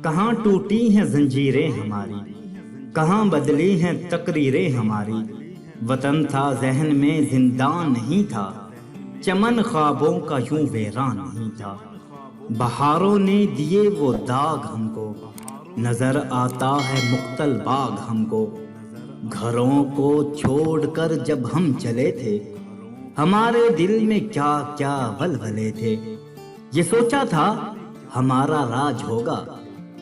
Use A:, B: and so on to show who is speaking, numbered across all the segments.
A: کہاں ٹوٹی ہیں زنجیریں ہماری، کہاں بدلی ہیں تقریریں ہماری۔ وطن تھا ذہن میں زندان نہیں تھا، چمن خوابوں کا یوں ویران نہیں تھا۔ بہاروں نے دیے وہ داغ ہم کو، نظر آتا ہے مقتل باغ ہم کو۔ گھروں کو چھوڑ کر جب ہم چلے تھے، ہمارے دل میں کیا کیا ولولے تھے۔ یہ سوچا تھا ہمارا راج ہوگا،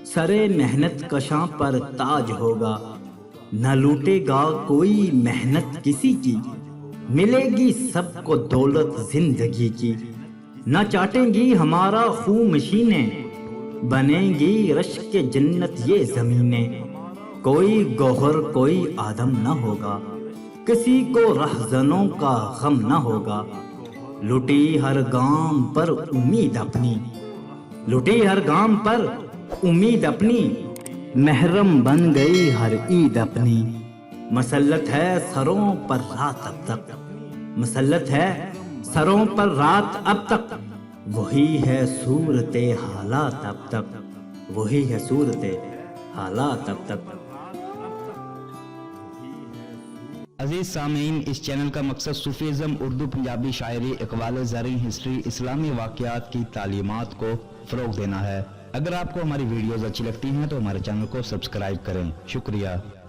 A: سرے محنت کشاں پر تاج ہوگا۔ نہ لوٹے گا کوئی محنت کسی کی، ملے گی سب کو دولت زندگی کی۔ نہ چاٹیں گی ہمارا خون مشینیں، بنیں گی رشک جنت یہ زمینیں۔ کوئی گوہر کوئی آدم نہ ہوگا، کسی کو رہزنوں کا غم نہ ہوگا۔ لٹی ہر گام پر امید اپنی، لٹی ہر گام پر امید اپنی۔ محرم بن گئی ہر عید اپنی، مسلط ہے سروں پر رات اب تک، مسلط ہے سروں پر رات اب تک۔ وہی ہے صورت حالات اب تک، وہی ہے صورت حالات اب تک۔
B: عزیز سامعین، اس چینل کا مقصد صوفیزم، اردو پنجابی شاعری، اقوال زرعی، ہسٹری، اسلامی واقعات کی تعلیمات کو فروغ دینا ہے۔ اگر آپ کو ہماری ویڈیوز اچھی لگتی ہیں تو ہمارے چینل کو سبسکرائب کریں۔ شکریہ۔